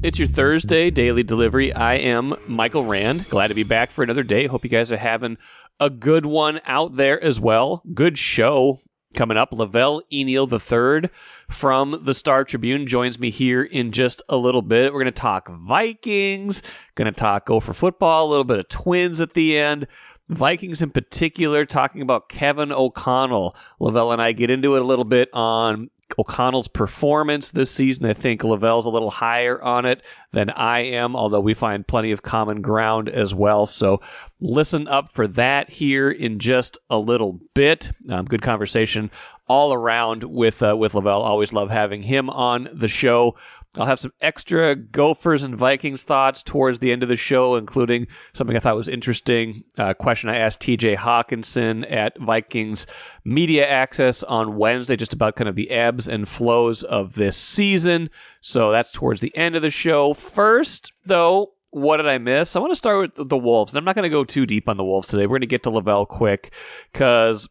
It's your Thursday daily delivery. I am Michael Rand. Glad to be back for another day. Hope you guys are having a good one out there as well. Good show coming up. Velle E. Neal III from the Star Tribune joins me here in just a little bit. We're going to talk Vikings, going to talk Gopher football, a little bit of Twins at the end. Vikings in particular, talking about Kevin O'Connell. Lavelle and I get into it a little bit on O'Connell's performance this season. I think Lavelle's a little higher on it than I am, although we find plenty of common ground as well. So listen up for that here in just a little bit. Good conversation all around with Lavelle. Always love having him on the show. I'll have some extra Gophers and Vikings thoughts towards the end of the show, including something I thought was interesting. A question I asked TJ Hockenson at Vikings Media Access on Wednesday, just about kind of the ebbs and flows of this season. So that's towards the end of the show. First, though, what did I miss? I want to start with the Wolves. I'm not going to go too deep on the Wolves today. We're going to get to Lavelle quick because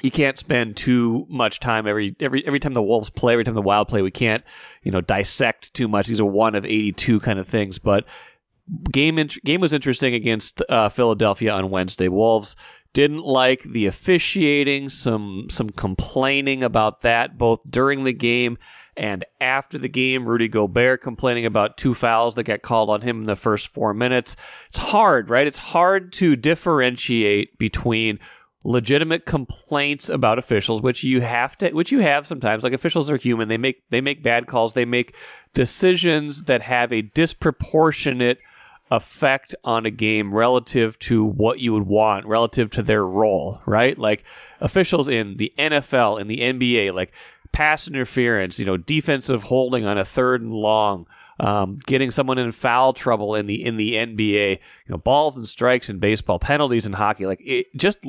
you can't spend too much time every time the Wolves play, every time the Wild play. We can't, dissect too much. These are 1 of 82 kind of things. But game was interesting against Philadelphia on Wednesday. Wolves didn't like the officiating, some complaining about that both during the game and after the game. Rudy Gobert complaining about 2 fouls that got called on him in the first 4 minutes. It's hard, right? It's hard to differentiate between legitimate complaints about officials, which you have sometimes. Like, officials are human. They make bad calls. They make decisions that have a disproportionate effect on a game relative to what you would want, relative to their role, right? Like, officials in the NFL, in the NBA, like pass interference, defensive holding on a 3rd and long, getting someone in foul trouble in the NBA, balls and strikes in baseball, penalties in hockey, just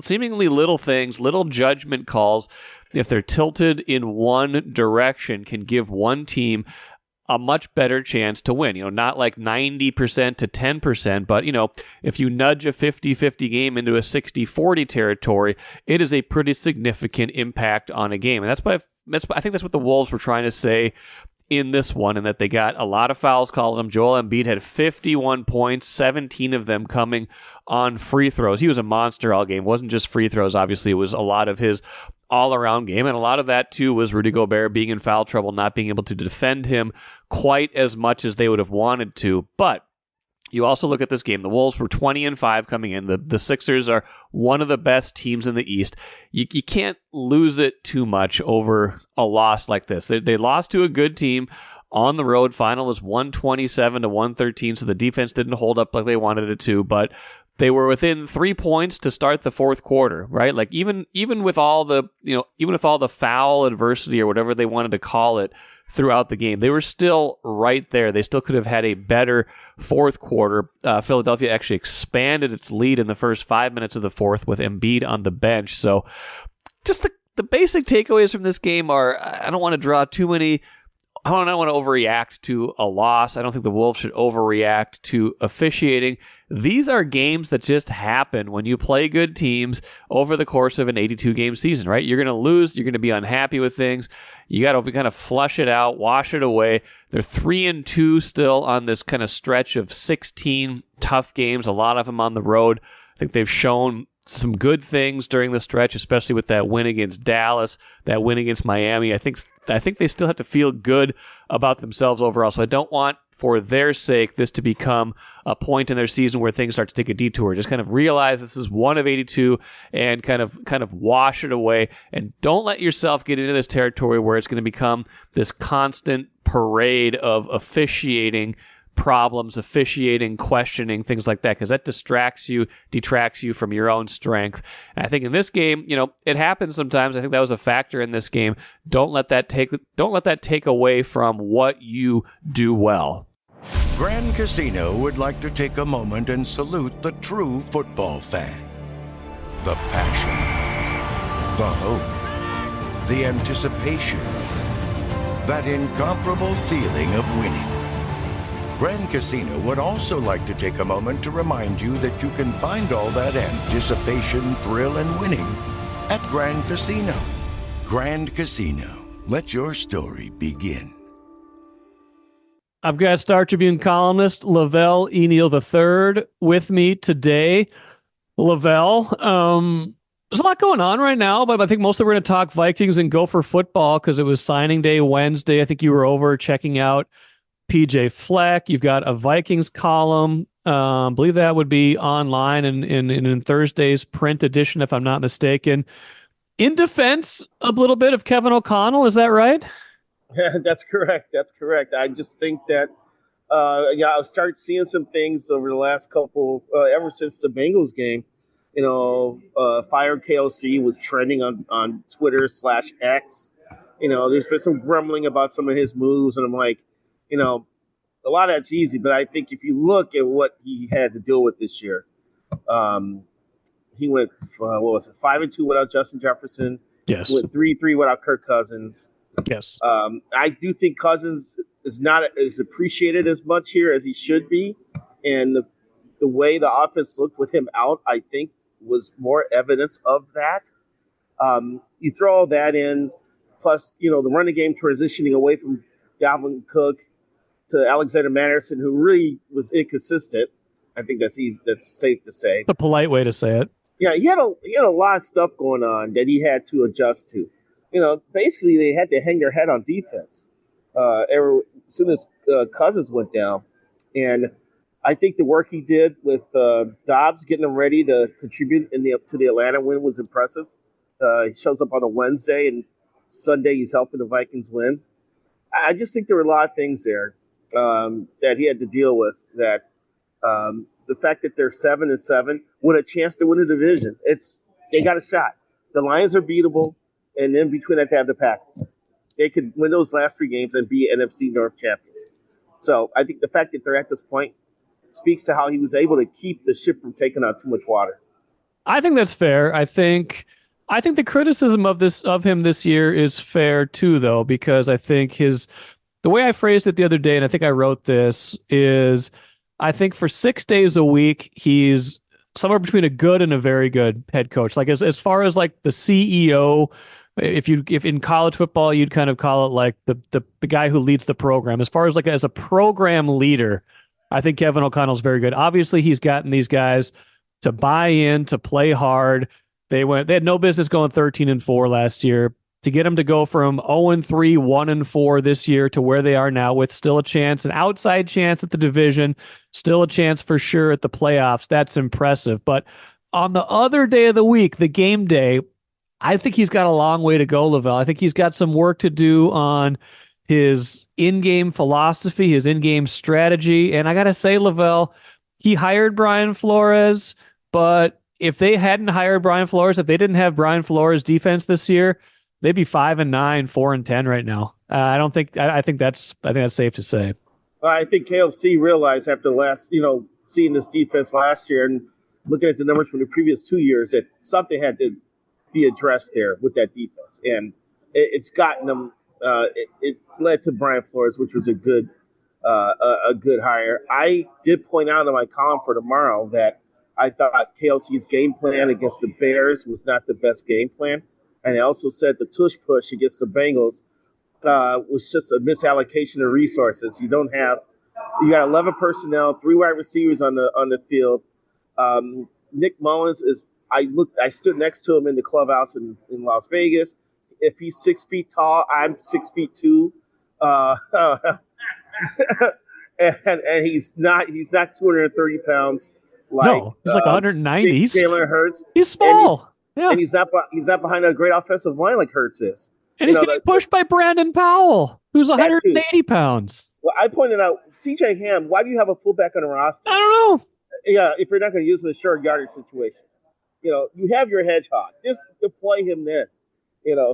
seemingly little things, little judgment calls, if they're tilted in one direction, can give one team a much better chance to win. Not like 90% to 10%, but, if you nudge a 50-50 game into a 60-40 territory, it is a pretty significant impact on a game. And I think that's what the Wolves were trying to say in this one, and that they got a lot of fouls called on them. Joel Embiid had 51 points, 17 of them coming on free throws. He was a monster all game. It wasn't just free throws, obviously. It was a lot of his all-around game, and a lot of that, too, was Rudy Gobert being in foul trouble, not being able to defend him quite as much as they would have wanted to. But you also look at this game. The Wolves were 20-5 coming in. The Sixers are one of the best teams in the East. You can't lose it too much over a loss like this. They lost to a good team on the road. Final was 127-113, so the defense didn't hold up like they wanted it to, but they were within 3 points to start the fourth quarter, right? Like, even with all the foul adversity or whatever they wanted to call it throughout the game, they were still right there. They still could have had a better fourth quarter. Philadelphia actually expanded its lead in the first 5 minutes of the fourth with Embiid on the bench. So just the basic takeaways from this game are, I don't want to draw too many. I don't want to overreact to a loss. I don't think the Wolves should overreact to officiating. These are games that just happen when you play good teams over the course of an 82-game season, right? You're going to lose. You're going to be unhappy with things. You got to kind of flush it out, wash it away. They're 3-2 still on this kind of stretch of 16 tough games, a lot of them on the road. I think they've shown some good things during the stretch, especially with that win against Dallas, that win against Miami. I think they still have to feel good about themselves overall. So I don't want, for their sake, this to become a point in their season where things start to take a detour. Just kind of realize this is 1 of 82 and kind of wash it away. And don't let yourself get into this territory where it's going to become this constant parade of officiating problems, officiating, questioning, things like that, because that detracts you from your own strength. And I think in this game, it happens sometimes. I think that was a factor in this game. Don't let that take away from what you do well. Grand Casino would like to take a moment and salute the true football fan. The passion, the hope, the anticipation, that incomparable feeling of winning. Grand Casino would also like to take a moment to remind you that you can find all that anticipation, thrill, and winning at Grand Casino. Grand Casino, let your story begin. I've got Star Tribune columnist Velle E. Neal III with me today. Velle, there's a lot going on right now, but I think mostly we're going to talk Vikings and Gopher football because it was signing day Wednesday. I think you were over checking out PJ Fleck. You've got a Vikings column. I believe that would be online in Thursday's print edition, if I'm not mistaken. In defense, a little bit of Kevin O'Connell, is that right? Yeah, that's correct. That's correct. I just think that, I've started seeing some things over the last couple, ever since the Bengals game. Fire KOC was trending on Twitter/X. There's been some grumbling about some of his moves, and I'm like, a lot of that's easy, but I think if you look at what he had to deal with this year, he went, 5-2 without Justin Jefferson. Yes. He went 3-3 without Kirk Cousins. Yes. I do think Cousins is not as appreciated as much here as he should be, and the way the offense looked with him out, I think, was more evidence of that. You throw all that in, plus the running game transitioning away from Dalvin Cook to Alexander Matterson, who really was inconsistent. I think that's easy. That's safe to say. It's a polite way to say it. Yeah, he had a lot of stuff going on that he had to adjust to. Basically they had to hang their head on defense as soon as Cousins went down. And I think the work he did with Dobbs getting him ready to contribute to the Atlanta win was impressive. He shows up on a Wednesday, and Sunday he's helping the Vikings win. I just think there were a lot of things there that he had to deal with. That the fact that they're 7-7 with a chance to win the division, they got a shot. The Lions are beatable. And then between that, they have the Packers. They could win those last 3 games and be NFC North champions. So I think the fact that they're at this point speaks to how he was able to keep the ship from taking on too much water. I think that's fair. I think the criticism of him this year is fair too, though, because I think the way I phrased it the other day, and I think I wrote this, is I think for 6 days a week he's somewhere between a good and a very good head coach. Like as far as like the CEO. If in college football you'd kind of call it like the guy who leads the program. As far as like as a program leader, I think Kevin O'Connell's very good. Obviously, he's gotten these guys to buy in, to play hard. They had no business going 13-4 last year. To get them to go from 0-3, 1-4 this year to where they are now, with still a chance, an outside chance at the division, still a chance for sure at the playoffs. That's impressive. But on the other day of the week, the game day, I think he's got a long way to go, Lavelle. I think he's got some work to do on his in-game philosophy, his in-game strategy. And I got to say, Lavelle, he hired Brian Flores, but if they hadn't hired Brian Flores, if they didn't have Brian Flores' defense this year, they'd be 5-9, 4-10 right now. I think that's safe to say. I think KFC realized after seeing this defense last year and looking at the numbers from the previous 2 years that something had to be addressed there with that defense, and it's gotten them. It led to Brian Flores, which was a good hire. I did point out in my column for tomorrow that I thought KLC's game plan against the Bears was not the best game plan, and I also said the tush push against the Bengals was just a misallocation of resources. You got 11 personnel, 3 wide receivers on the field. Nick Mullins is. I stood next to him in the clubhouse in Las Vegas. If he's 6 feet tall, I'm 6 feet 2. And he's not 230 pounds. No, he's like 190. Jalen Hurts. He's small. And he's not behind a great offensive line like Hurts is. And he's getting pushed by Brandon Powell, who's 180 pounds. Well, I pointed out, C.J. Ham, why do you have a fullback on the roster? I don't know. Yeah, if you're not going to use him in a short yardage situation. You have your hedgehog. Just deploy him then.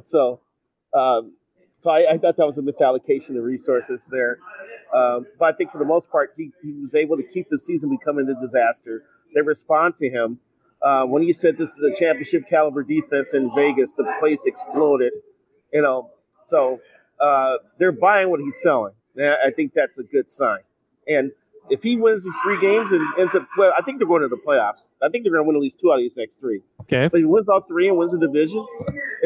So I thought that was a misallocation of resources there. But I think for the most part, he was able to keep the season becoming a disaster. They respond to him. When he said this is a championship caliber defense in Vegas, the place exploded. So they're buying what he's selling. I think that's a good sign. And if he wins these 3 games and ends up, I think they're going to the playoffs. I think they're going to win at least 2 out of these next 3. Okay. But he wins all 3 and wins the division.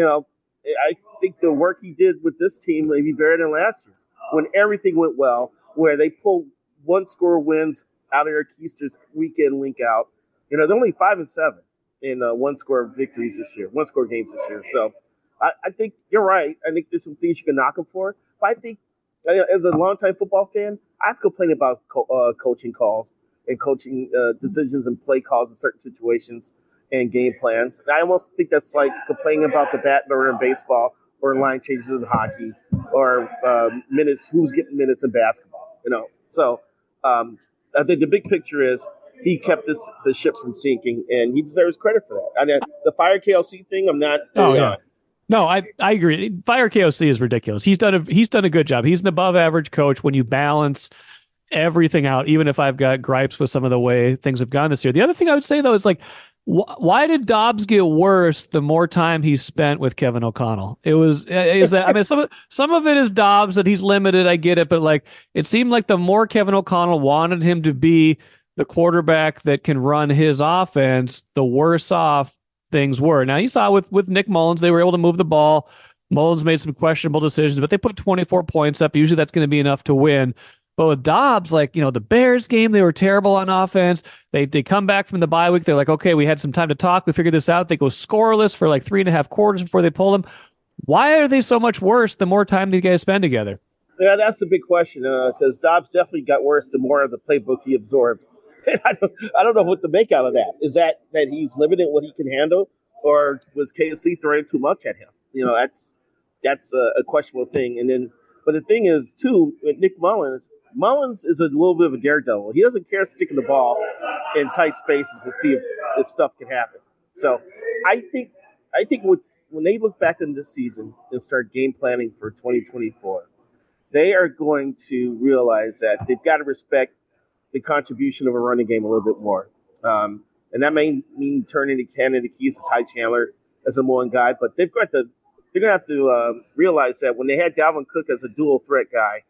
I think the work he did with this team may be better than last year's when everything went well. where they pull one-score wins out of their keisters week in, week out. They're only 5-7 in one-score victories this year, one-score games this year. So I think you're right. I think there's some things you can knock them for. But I think as a longtime football fan, I've complained about coaching calls and coaching decisions and play calls in certain situations and game plans. And I almost think that's like complaining about the bat burner in baseball or line changes in hockey or minutes, who's getting minutes in basketball. So I think the big picture is he kept the ship from sinking, and he deserves credit for that. And the fire KLC thing, I'm not. No, I agree. Fire KOC is ridiculous. He's done a good job. He's an above average coach when you balance everything out, even if I've got gripes with some of the way things have gone this year. The other thing I would say, though, is like, why did Dobbs get worse the more time he spent with Kevin O'Connell? Some of it is Dobbs that he's limited. I get it. But like, it seemed like the more Kevin O'Connell wanted him to be the quarterback that can run his offense, the worse off things were. Now, you saw with Nick Mullins, they were able to move the ball. Mullins made some questionable decisions, but they put 24 points up. Usually that's going to be enough to win. But with Dobbs, like, the Bears game, they were terrible on offense. They come back from the bye week. They're like, okay, we had some time to talk. We figured this out. They go scoreless for like 3.5 quarters before they pull him. Why are they so much worse the more time these guys spend together? Yeah, that's the big question, because Dobbs definitely got worse the more of the playbook he absorbed. I don't know what to make out of that. Is that he's limited what he can handle, or was KSC throwing too much at him? That's a questionable thing. But the thing is, too, with Nick Mullins is a little bit of a daredevil. He doesn't care sticking the ball in tight spaces to see if stuff can happen. So I think when they look back in this season and start game planning for 2024, they are going to realize that they've got to respect the contribution of a running game a little bit more. And that may mean turning to Canada Keys to Ty Chandler as a one guy, but they're going to have to realize that when they had Dalvin Cook as a dual threat guy,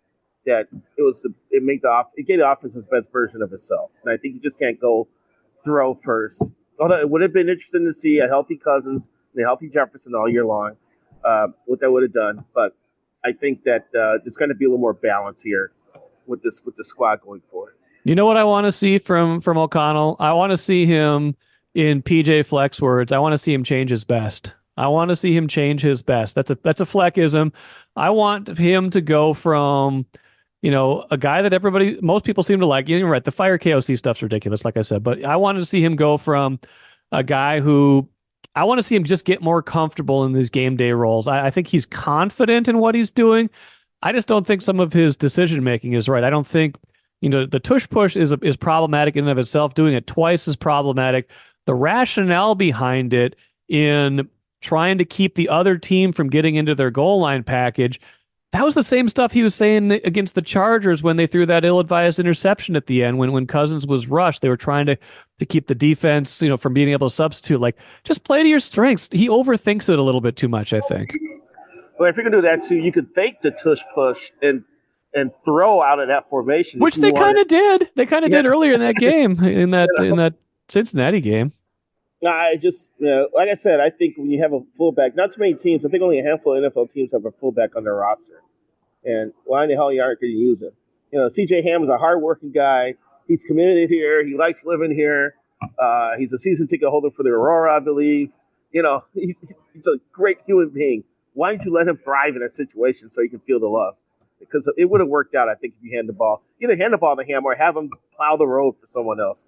that it gave the offense its best version of itself. And I think you just can't go throw first. Although it would have been interesting to see a healthy Cousins and a healthy Jefferson all year long, what that would have done. But I think that there's going to be a little more balance here with the squad going forward. You know what I want to see from O'Connell? I want to see him, in PJ Fleck's words, I want to see him change his best. I want to see him change his best. That's a Fleckism. I want him to go from, a guy that most people seem to like. You're right. The fire KOC stuff's ridiculous, like I said, but I wanted to see him go from a guy who I want to see him just get more comfortable in these game day roles. I think he's confident in what he's doing. I just don't think some of his decision making is right. I don't think, the tush push is problematic in and of itself. Doing it twice is problematic. The rationale behind it in trying to keep the other team from getting into their goal line package, that was the same stuff he was saying against the Chargers when they threw that ill-advised interception at the end. When Cousins was rushed, they were trying to keep the defense, from being able to substitute. Like, just play to your strengths. He overthinks it a little bit too much, I think. Well, if you're gonna do that too, you could fake the tush push and throw out of that formation, which they kind of did. They kind of did earlier in that game, in that Cincinnati game. I just, like I said, I think when you have a fullback, not too many teams, I think only a handful of NFL teams have a fullback on their roster. And why in the hell you aren't going to use him? CJ Ham is a hardworking guy. He's committed here. He likes living here. He's a season ticket holder for the Aurora, I believe. He's a great human being. Why don't you let him thrive in a situation so he can feel the love? Because it would have worked out, I think, if you either hand the ball to him or have him plow the road for someone else.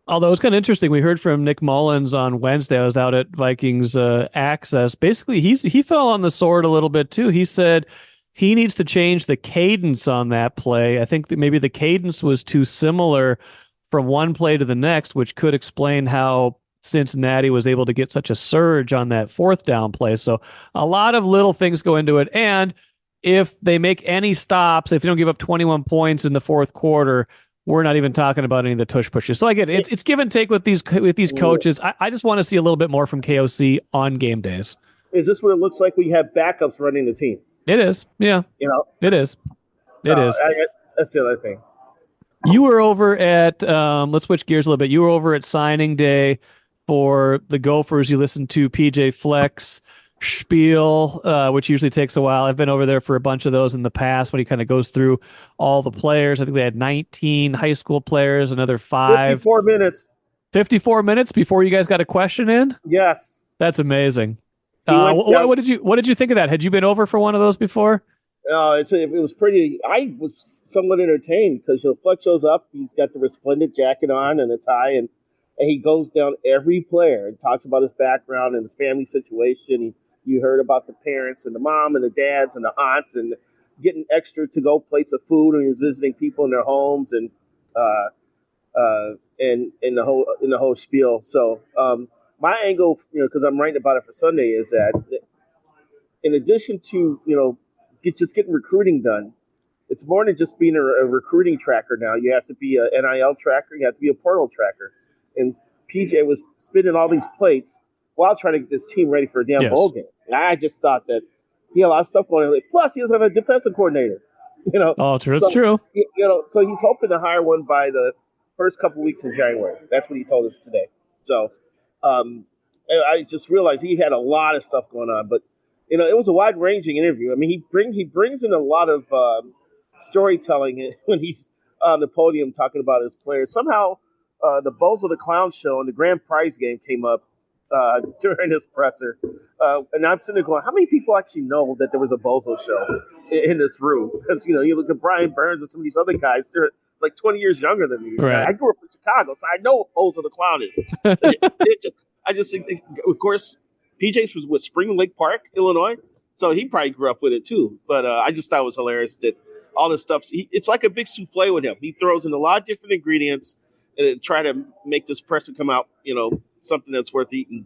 Although it's kind of interesting, we heard from Nick Mullins on Wednesday. I was out at Vikings Access. Basically, he fell on the sword a little bit too. He said he needs to change the cadence on that play. I think that maybe the cadence was too similar from one play to the next, which could explain how Cincinnati was able to get such a surge on that fourth down play. So a lot of little things go into it. And if they make any stops, if they don't give up 21 points in the fourth quarter, we're not even talking about any of the tush pushes. So I get it. It's give and take with these coaches. I just want to see a little bit more from KOC on game days. Is this what it looks like when you have backups running the team? It is. Yeah. It is. It is. That's the other thing. You were over at, let's switch gears a little bit. You were over at signing day for the Gophers. You listened to PJ Fleck's spiel, which usually takes a while. I've been over there for a bunch of those in the past when he kind of goes through all the players. I think they had 19 high school players, another 5. 54 minutes. 54 minutes before you guys got a question in? Yes. That's amazing. He went down- What did you think of that? Had you been over for one of those before? It was pretty. I was somewhat entertained because Fleck shows up. He's got the resplendent jacket on and a tie, and he goes down every player and talks about his background and his family situation. You heard about the parents and the mom and the dads and the aunts and getting extra to go plates of food, and he was visiting people in their homes and the whole spiel. So my angle, because I'm writing about it for Sunday, is that in addition to getting recruiting done, it's more than just being a recruiting tracker now. You have to be an NIL tracker. You have to be a portal tracker. And PJ was spinning all these plates while trying to get this team ready for a damn bowl game. And I just thought that he had a lot of stuff going on. Plus, he doesn't have a defensive coordinator. Oh, true. That's true. So he's hoping to hire one by the first couple weeks in January. That's what he told us today. So I just realized he had a lot of stuff going on. But, it was a wide-ranging interview. I mean, he brings in a lot of storytelling when he's on the podium talking about his players. Somehow the Bozo the Clown show and the grand prize game came up during his presser. And I'm sitting there going, how many people actually know that there was a Bozo show in this room? Because, you look at Brian Burns and some of these other guys, they're like 20 years younger than me. Right. I grew up in Chicago, so I know what Bozo the Clown is. I just think, of course, PJ's was with Spring Lake Park, Illinois, so he probably grew up with it too. But I just thought it was hilarious that all this stuff, it's like a big souffle with him. He throws in a lot of different ingredients and try to make this presser come out, something that's worth eating.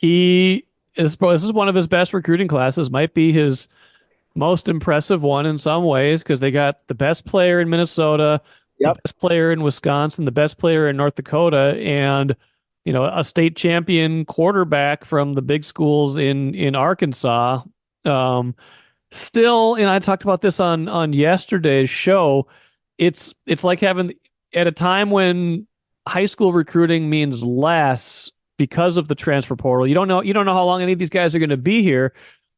This is one of his best recruiting classes, might be his most impressive one in some ways, because they got the best player in Minnesota, the best player in Wisconsin, the best player in North Dakota, and a state champion quarterback from the big schools in Arkansas. Still, and I talked about this on yesterday's show, it's like having, at a time when high school recruiting means less because of the transfer portal. You don't know how long any of these guys are going to be here.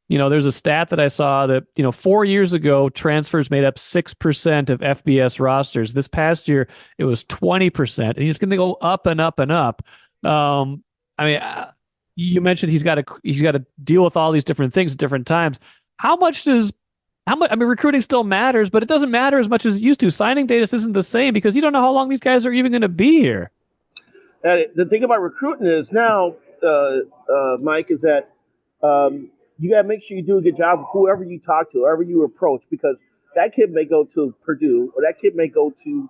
There's a stat that I saw that 4 years ago transfers made up 6% of FBS rosters. This past year it was 20%, and he's going to go up and up and up. You mentioned he's got to deal with all these different things at different times. Recruiting still matters, but it doesn't matter as much as it used to. Signing day just isn't the same because you don't know how long these guys are even going to be here. The thing about recruiting is now, Mike, is that you got to make sure you do a good job with whoever you talk to, whoever you approach, because that kid may go to Purdue, or that kid may go to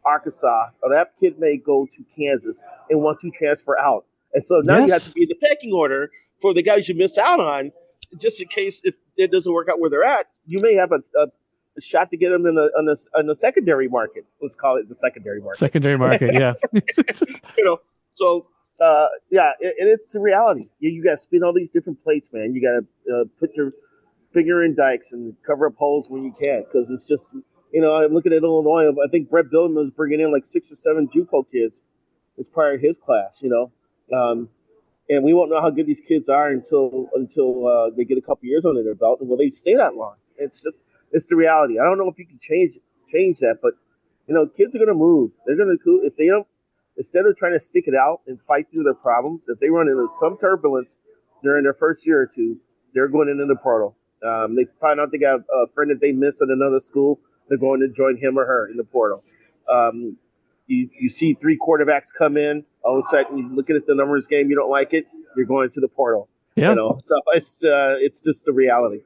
Arkansas, or that kid may go to Kansas and want to transfer out. And so now you have to be in the pecking order for the guys you miss out on, just in case if it doesn't work out where they're at. You may have a shot to get them in the secondary market. Let's call it the secondary market. Secondary market, yeah. It's a reality. You got to spin all these different plates, man. You got to put your finger in dikes and cover up holes when you can, because it's just, I'm looking at Illinois. I think Brett Billman was bringing in like 6 or 7 JUCO kids as part of his class, and we won't know how good these kids are until they get a couple years under their belt, and will they stay that long? It's the reality. I don't know if you can change that, but kids are going to move. They're going to, if they don't, instead of trying to stick it out and fight through their problems, if they run into some turbulence during their first year or two, they're going into the portal. They find out they got a friend that they miss at another school. They're going to join him or her in the portal. You see 3 quarterbacks come in. All of a sudden, you're looking at the numbers game. You don't like it. You're going to the portal. Yeah. So it's just the reality.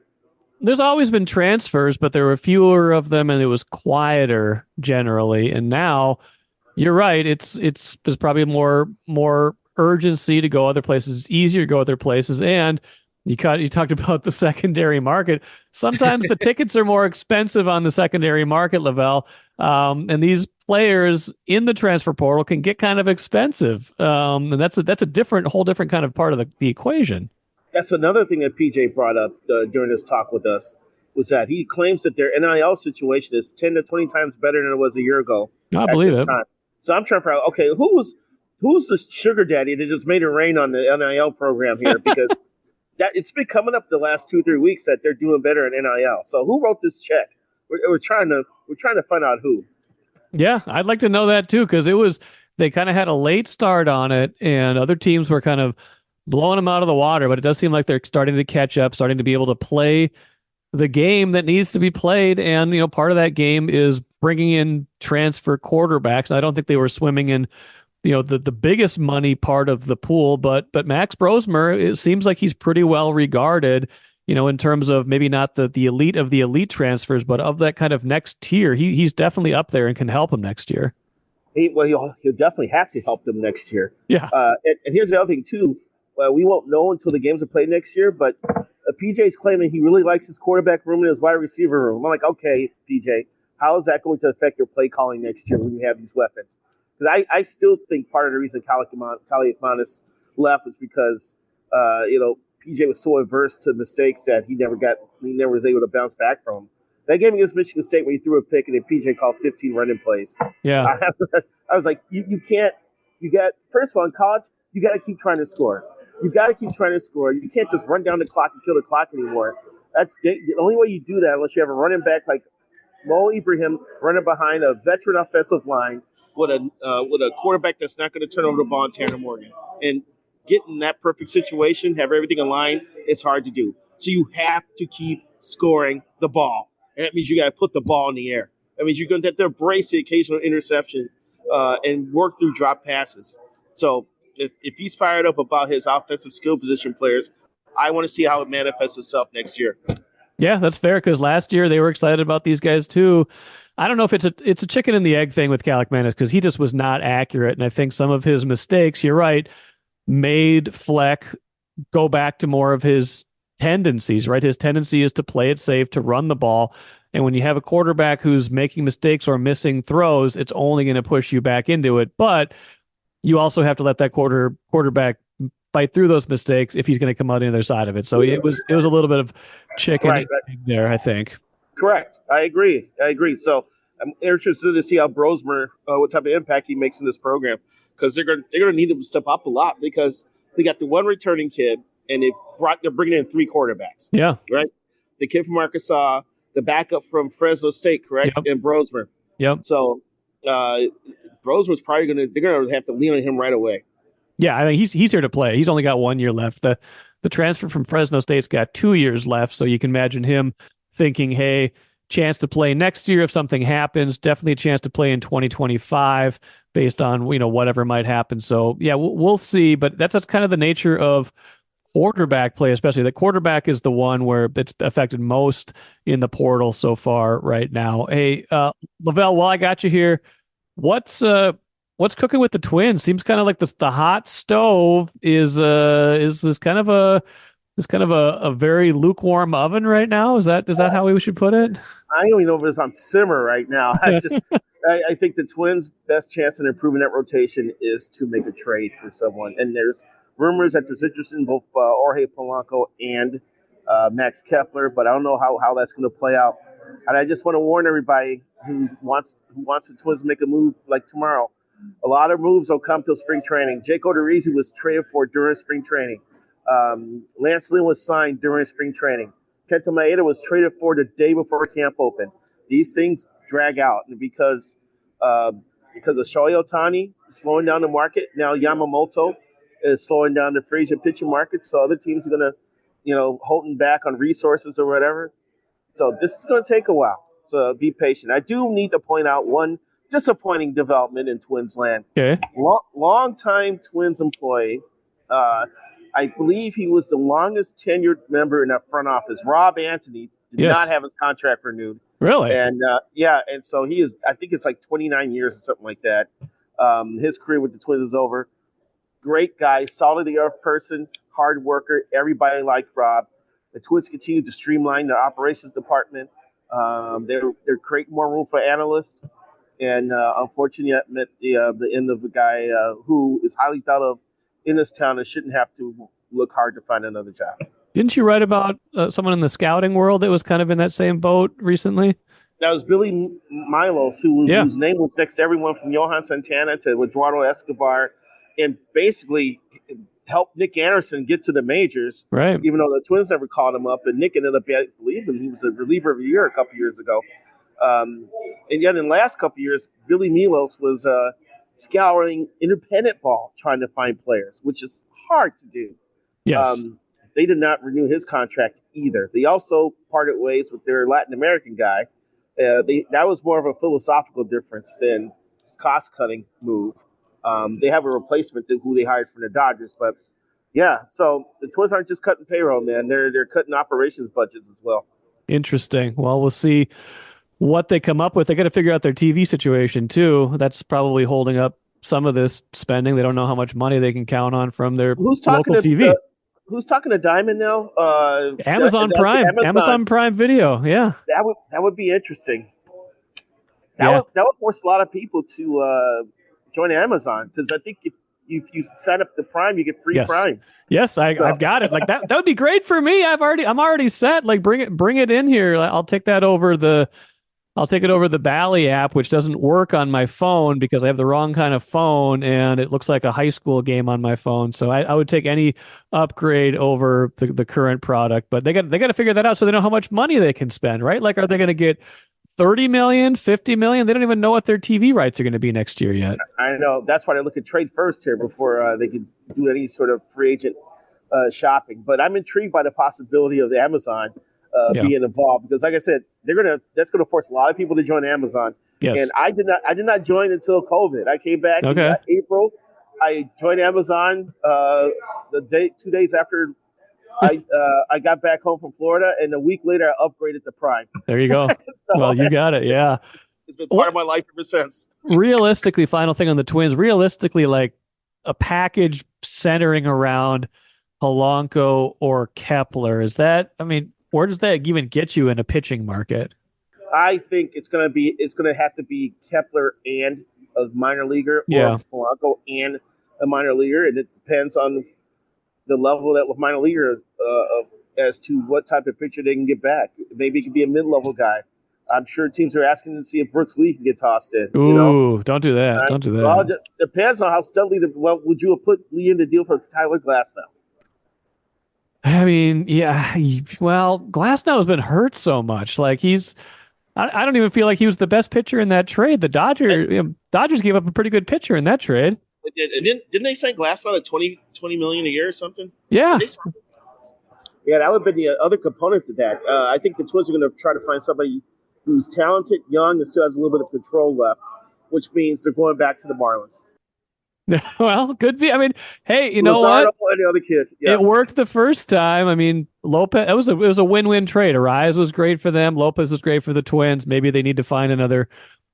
There's always been transfers, but there were fewer of them, and it was quieter generally. And now, you're right. There's probably more urgency to go other places. It's easier to go other places, and you talked about the secondary market. Sometimes the tickets are more expensive on the secondary market, Lavelle, and these players in the transfer portal can get kind of expensive, and that's a whole different kind of part of the equation. That's another thing that PJ brought up during this talk with us, was that he claims that their NIL situation is 10 to 20 times better than it was a year ago. I believe it. Time. So I'm trying to figure out, okay, who's the sugar daddy that just made it rain on the NIL program here? Because that it's been coming up the last 2-3 weeks that they're doing better in NIL. So who wrote this check? We're trying to find out who. Yeah, I'd like to know that too, because they kind of had a late start on it, and other teams were kind of blowing them out of the water. But it does seem like they're starting to catch up, starting to be able to play the game that needs to be played. And part of that game is bringing in transfer quarterbacks. I don't think they were swimming in the biggest money part of the pool, but Max Brosmer, it seems like he's pretty well regarded, in terms of maybe not the elite of the elite transfers, but of that kind of next tier. He's definitely up there and can help him next year. He'll definitely have to help them next year. Yeah. And here's the other thing too. We won't know until the games are played next year, but PJ's claiming he really likes his quarterback room and his wide receiver room. I'm like, okay, PJ, how is that going to affect your play calling next year when you have these weapons? Because I still think part of the reason Kaliakmanis left was because PJ was so averse to mistakes that he never was able to bounce back from. That game against Michigan State where he threw a pick and then PJ called 15 running plays. Yeah. I was like, you can't. First of all, in college, you got to keep trying to score. You got to keep trying to score. You can't just run down the clock and kill the clock anymore. That's the only way you do that, unless you have a running back like Mo Ibrahim running behind a veteran offensive line with a quarterback that's not going to turn over the ball in Tanner Morgan. And getting that perfect situation, have everything in line, it's hard to do. So you have to keep scoring the ball. And that means you got to put the ball in the air. That means you're going to have to embrace the occasional interception and work through drop passes. So if he's fired up about his offensive skill position players, I want to see how it manifests itself next year. Yeah, that's fair, because last year they were excited about these guys too. I don't know if it's a chicken and the egg thing with Kaliakmanis, because he just was not accurate, and I think some of his mistakes, you're right, made Fleck go back to more of his tendencies, right? His tendency is to play it safe, to run the ball, and when you have a quarterback who's making mistakes or missing throws, it's only going to push you back into it. But you also have to let that quarterback fight through those mistakes if he's going to come out the other side of it. So it was a little bit of chicken and egg there, I think. Correct. I agree. So I'm interested to see how Brosmer, what type of impact he makes in this program, because they're going to need him to step up a lot, because they got the one returning kid and they're bringing in 3 quarterbacks. Yeah. Right. The kid from Arkansas, the backup from Fresno State, correct, Yep. and Brosmer. Yep. So Brosmer's probably they're going to have to lean on him right away. Yeah, I think he's here to play. He's only got 1 year left. The transfer from Fresno State's got 2 years left, so you can imagine him thinking, hey, chance to play next year if something happens, definitely a chance to play in 2025 based on whatever might happen. So yeah, we'll see, but that's kind of the nature of quarterback play, especially. The quarterback is the one where it's affected most in the portal so far right now. Hey, Lavelle, while I got you here, what's cooking with the Twins? Seems kind of like the hot stove is kind of a very lukewarm oven right now. Is that how we should put it? I don't even know if it's on simmer right now. I think the Twins' best chance in improving that rotation is to make a trade for someone. And there's rumors that there's interest in both Jorge Polanco and Max Kepler, but I don't know how that's going to play out. And I just want to warn everybody who wants the Twins to make a move like tomorrow. A lot of moves will come till spring training. Jake Odorizzi was traded for during spring training. Lance Lynn was signed during spring training. Kenta Maeda was traded for the day before camp opened. These things drag out, and because of Shohei Ohtani slowing down the market, now Yamamoto is slowing down the free agent pitching market. So other teams are going to, holding back on resources or whatever. So this is going to take a while. So be patient. I do need to point out one disappointing development in Twins land. Okay. Long-time Twins employee. I believe he was the longest tenured member in that front office. Rob Anthony did not have his contract renewed. Really? And and so he is. I think it's like 29 years or something like that. His career with the Twins is over. Great guy, solid the earth person, hard worker. Everybody liked Rob. The Twins continue to streamline their operations department. They're creating more room for analysts. And unfortunately, that meant the end of a guy who is highly thought of in this town and shouldn't have to look hard to find another job. Didn't you write about someone in the scouting world that was kind of in that same boat recently? That was Billy Milos, whose name was next to everyone from Johan Santana to Eduardo Escobar, and basically helped Nick Anderson get to the majors, Right. even though the Twins never called him up, and Nick ended up believing he was a reliever of the year a couple years ago. And yet in the last couple years, Billy Milos was scouring independent ball, trying to find players, which is hard to do. Yes. They did not renew his contract either. They also parted ways with their Latin American guy. That was more of a philosophical difference than cost-cutting move. They have a replacement to who they hired from the Dodgers, but yeah. So the Twins aren't just cutting payroll, man. They're cutting operations budgets as well. Interesting. Well, we'll see what they come up with. They got to figure out their TV situation too. That's probably holding up some of this spending. They don't know how much money they can count on from their local TV. Who's talking to Diamond now? Amazon Prime. Amazon Prime Video. Yeah. That would be interesting. That would force a lot of people to join Amazon, because I think if you sign up to Prime, you get free Prime. Yes, I've got it. Like that would be great for me. I'm already set. Like bring it in here. I'll take that over the Bally app, which doesn't work on my phone because I have the wrong kind of phone and it looks like a high school game on my phone. So I would take any upgrade over the current product, but they got to figure that out so they know how much money they can spend, right? Like, are they going to get 30 million, 50 million? They don't even know what their TV rights are going to be next year yet. I know. That's why they look at trade first here before they can do any sort of free agent shopping. But I'm intrigued by the possibility of Amazon being involved, because, like I said, that's gonna force a lot of people to join Amazon. Yes. And I did not join until COVID. I came back in April. I joined Amazon 2 days after I got back home from Florida, and a week later I upgraded to Prime. There you go. Well, you got it. Yeah. It's been part of my life ever since. Realistically, final thing on the Twins. Realistically, like a package centering around Polanco or Kepler. Is that? I mean, where does that even get you in a pitching market? I think it's going to have to be Kepler and a minor leaguer, or Polanco and a minor leaguer, and it depends on the level that with minor leaguer as to what type of pitcher they can get back. Maybe it could be a mid-level guy. I'm sure teams are asking to see if Brooks Lee can get tossed in. Ooh, don't do that. Don't do that. Well, it depends on how steadily. Would you have put Lee in the deal for Tyler Glasnow? I mean, yeah. Well, Glasnow has been hurt so much. Like I don't even feel like he was the best pitcher in that trade. The Dodgers gave up a pretty good pitcher in that trade. Didn't they sign Glasnow at $20 million a year or something? Yeah. Yeah, that would have been the other component to that. I think the Twins are going to try to find somebody who's talented, young, and still has a little bit of control left, which means they're going back to the Marlins. Well, could be. I mean, hey, you know what? Any other kid. Yeah. It worked the first time. I mean, Lopez. It was a win-win trade. Arias was great for them. Lopez was great for the Twins. Maybe they need to find another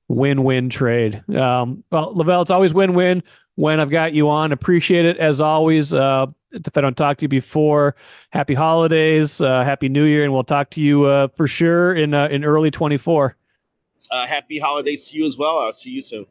win-win trade. Well, Lavelle, it's always win-win when I've got you on. Appreciate it as always. If I don't talk to you before, happy holidays, happy New Year, and we'll talk to you for sure in early 24. Happy holidays to you as well. I'll see you soon.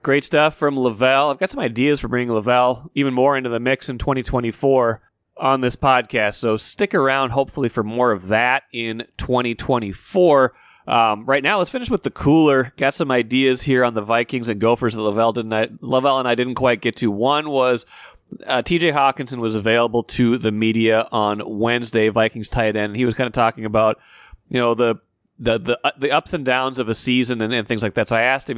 Great stuff from Lavelle. I've got some ideas for bringing Lavelle even more into the mix in 2024 on this podcast. So stick around, hopefully, for more of that in 2024. Right now, let's finish with the cooler. Got some ideas here on the Vikings and Gophers that Lavelle and I didn't quite get to. One was TJ Hockenson was available to the media on Wednesday, Vikings tight end. He was kind of talking about, the ups and downs of a season and things like that. So I asked him,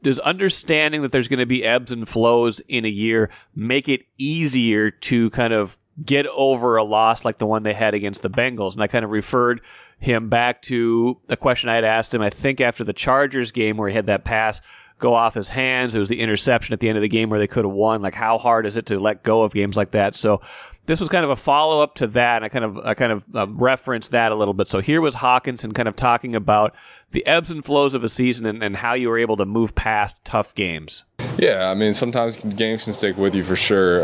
does understanding that there's going to be ebbs and flows in a year make it easier to kind of get over a loss like the one they had against the Bengals? And I kind of referred him back to a question I had asked him, I think after the Chargers game where he had that pass go off his hands. It was the interception at the end of the game where they could have won. Like, how hard is it to let go of games like that? So this was kind of a follow-up to that. I kind of referenced that a little bit. So here was Hockenson kind of talking about the ebbs and flows of a season and how you were able to move past tough games. Yeah, I mean, sometimes games can stick with you for sure.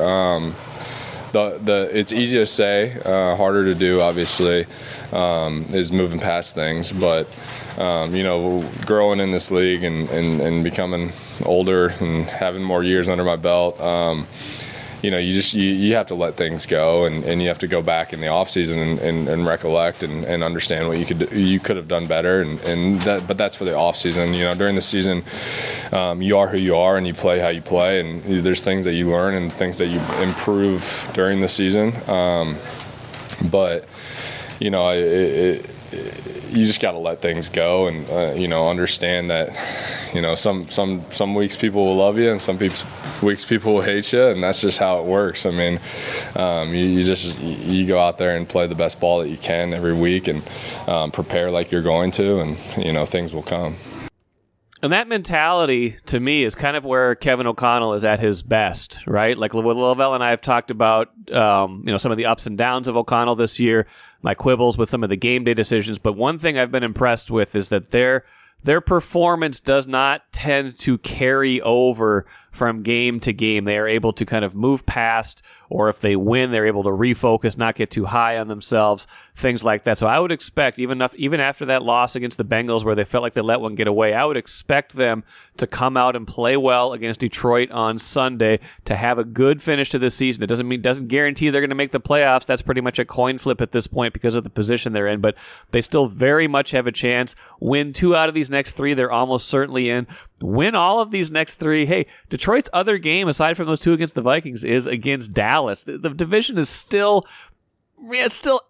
It's easy to say, harder to do, obviously, is moving past things. But, growing in this league and becoming older and having more years under my belt, you have to let things go, and you have to go back in the offseason and recollect and understand what you could have done better, but that's for the offseason. During the season, you are who you are and you play how you play, and there's things that you learn and things that you improve during the season. But you just got to let things go and understand that some weeks people will love you and some weeks people will hate you, and that's just how it works. I mean, you go out there and play the best ball that you can every week and prepare like you're going to, and things will come. And that mentality, to me, is kind of where Kevin O'Connell is at his best, right? Like what Lavelle and I have talked about, some of the ups and downs of O'Connell this year, my quibbles with some of the game day decisions. But one thing I've been impressed with is that their performance does not tend to carry over from game to game. They are able to kind of move past, or if they win, they're able to refocus, not get too high on themselves, things like that. So I would expect, even after that loss against the Bengals where they felt like they let one get away, I would expect them to come out and play well against Detroit on Sunday, to have a good finish to the season. It doesn't guarantee they're going to make the playoffs. That's pretty much a coin flip at this point because of the position they're in, but they still very much have a chance. Win 2 out of these next 3, they're almost certainly in. Win all of these next 3. Hey, Detroit's other game, aside from those 2 against the Vikings, is against Dallas. The division is still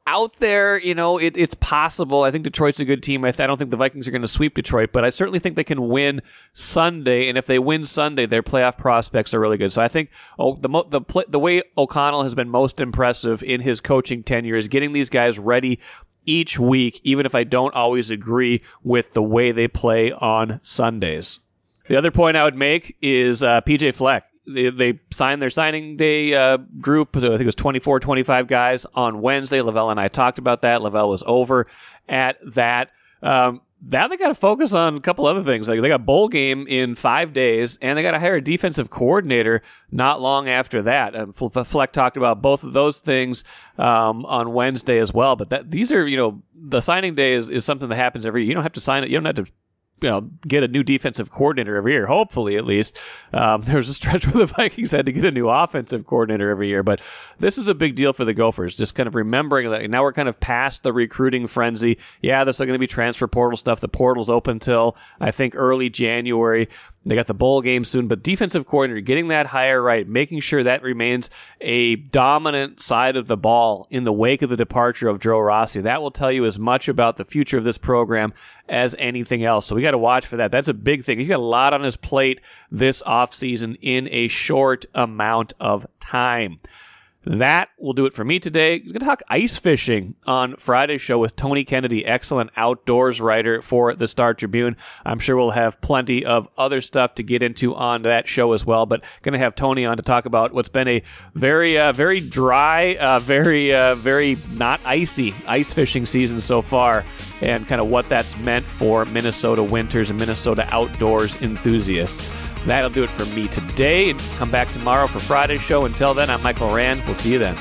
out there. It's possible. I think Detroit's a good team. I don't think the Vikings are going to sweep Detroit, but I certainly think they can win Sunday. And if they win Sunday, their playoff prospects are really good. So I think the way O'Connell has been most impressive in his coaching tenure is getting these guys ready each week, even if I don't always agree with the way they play on Sundays. The other point I would make is PJ Fleck. They signed their signing day group. I think it was 24, 25 guys on Wednesday. Lavelle and I talked about that. Lavelle was over at that. Now they got to focus on a couple other things. Like they got a bowl game in 5 days, and they got to hire a defensive coordinator not long after that. Fleck talked about both of those things on Wednesday as well. But these are, the signing day is something that happens every year. You don't have to sign it. You don't have to get a new defensive coordinator every year, hopefully at least. There was a stretch where the Vikings had to get a new offensive coordinator every year, but this is a big deal for the Gophers, just kind of remembering that now we're kind of past the recruiting frenzy. Yeah, there's still going to be transfer portal stuff. The portal's open till, I think, early January. They got the bowl game soon, but defensive coordinator, getting that hire right, making sure that remains a dominant side of the ball in the wake of the departure of Joe Rossi. That will tell you as much about the future of this program as anything else. So we got to watch for that. That's a big thing. He's got a lot on his plate this offseason in a short amount of time. That will do it for me today. We're going to talk ice fishing on Friday's show with Tony Kennedy, excellent outdoors writer for the Star Tribune. I'm sure we'll have plenty of other stuff to get into on that show as well, but going to have Tony on to talk about what's been a very dry, very not icy ice fishing season so far, and kind of what that's meant for Minnesota winters and Minnesota outdoors enthusiasts. That'll do it for me today. Come back tomorrow for Friday's show. Until then, I'm Michael Rand. We'll see you then.